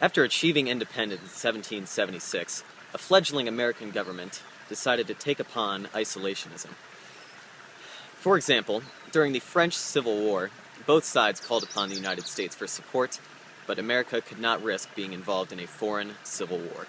After achieving independence in 1776, a fledgling American government decided to take upon isolationism. For example, during the French Civil War, both sides called upon the United States for support, but America could not risk being involved in a foreign civil war.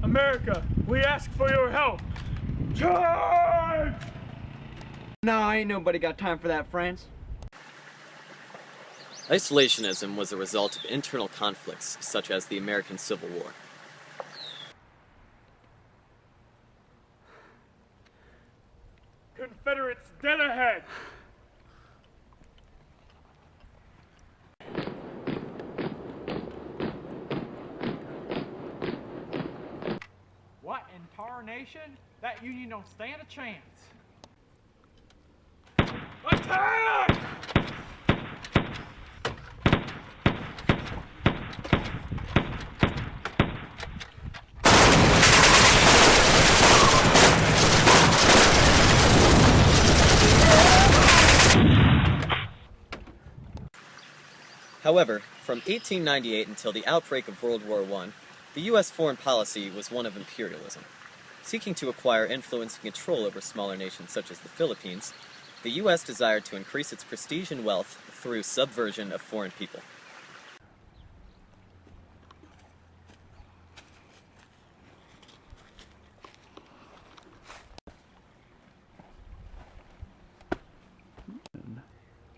America, we ask for your help. Charge! Nah, ain't nobody got time for that, France. Isolationism was a result of internal conflicts such as the American Civil War. Confederates dead ahead. What in tarnation? That Union don't stand a chance. Attack! However, from 1898 until the outbreak of World War I, the U.S. foreign policy was one of imperialism. Seeking to acquire influence and control over smaller nations such as the Philippines, the U.S. desired to increase its prestige and wealth through subversion of foreign people.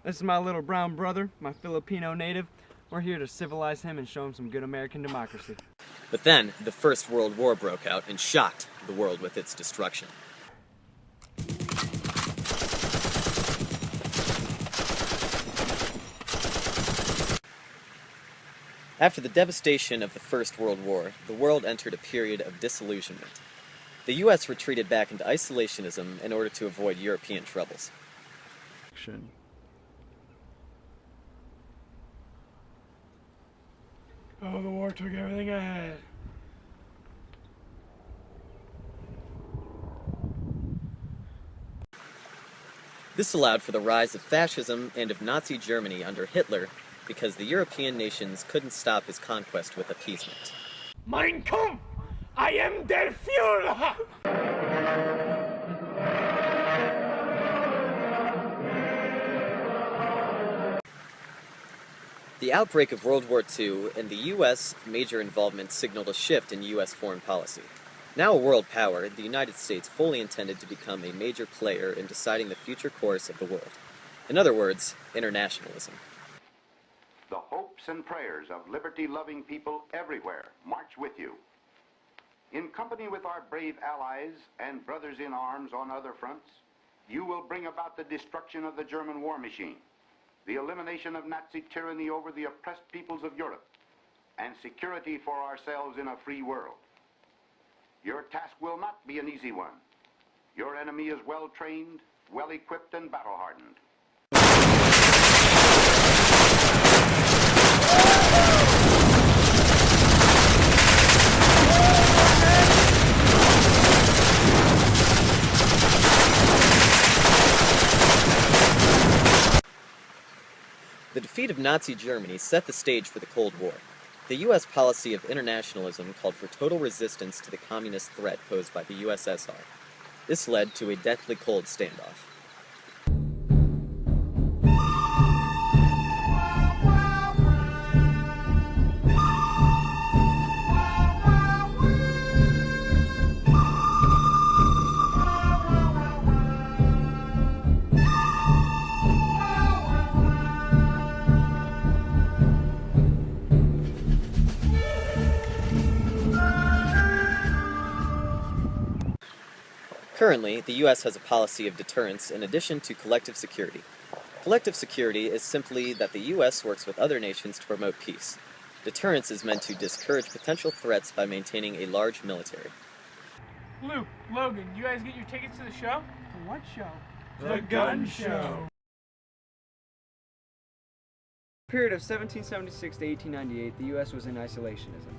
This is my little brown brother, my Filipino native. We're here to civilize him and show him some good American democracy. But then, the First World War broke out and shocked the world with its destruction. After the devastation of the First World War, the world entered a period of disillusionment. The U.S. retreated back into isolationism in order to avoid European troubles. Oh, the war took everything I had. This allowed for the rise of fascism and of Nazi Germany under Hitler because the European nations couldn't stop his conquest with appeasement. Mein Kampf! I am der Führer! The outbreak of World War II and the U.S. major involvement signaled a shift in U.S. foreign policy. Now a world power, the United States fully intended to become a major player in deciding the future course of the world. In other words, internationalism. The hopes and prayers of liberty-loving people everywhere march with you. In company with our brave allies and brothers in arms on other fronts, you will bring about the destruction of the German war machine, the elimination of Nazi tyranny over the oppressed peoples of Europe, and security for ourselves in a free world. Your task will not be an easy one. Your enemy is well-trained, well-equipped, and battle-hardened. The defeat of Nazi Germany set the stage for the Cold War. The U.S. policy of internationalism called for total resistance to the communist threat posed by the USSR. This led to a deathly cold standoff. Currently, the U.S. has a policy of deterrence in addition to collective security. Collective security is simply that the U.S. works with other nations to promote peace. Deterrence is meant to discourage potential threats by maintaining a large military. Luke, Logan, you guys get your tickets to the show? What show? The gun show. Period of 1776 to 1898, the U.S. was in isolationism.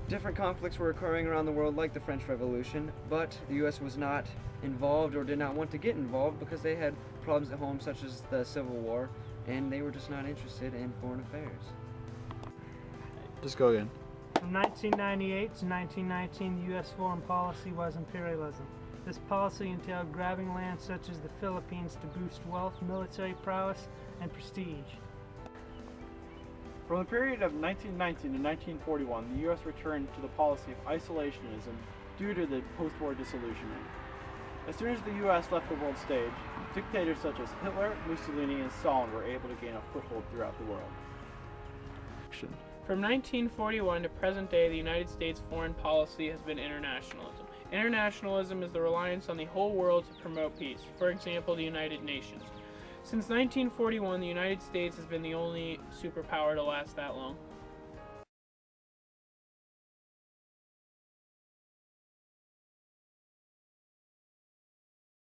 Different conflicts were occurring around the world, like the French Revolution, but the U.S. was not involved or did not want to get involved because they had problems at home, such as the Civil War, and they were just not interested in foreign affairs. Just go again. From 1998 to 1919, the U.S. foreign policy was imperialism. This policy entailed grabbing lands such as the Philippines to boost wealth, military prowess, and prestige. From the period of 1919 to 1941, the U.S. returned to the policy of isolationism due to the post-war disillusionment. As soon as the U.S. left the world stage, dictators such as Hitler, Mussolini, and Stalin were able to gain a foothold throughout the world. From 1941 to present day, the United States foreign policy has been internationalism. Internationalism is the reliance on the whole world to promote peace, for example, the United Nations. Since 1941, the United States has been the only superpower to last that long.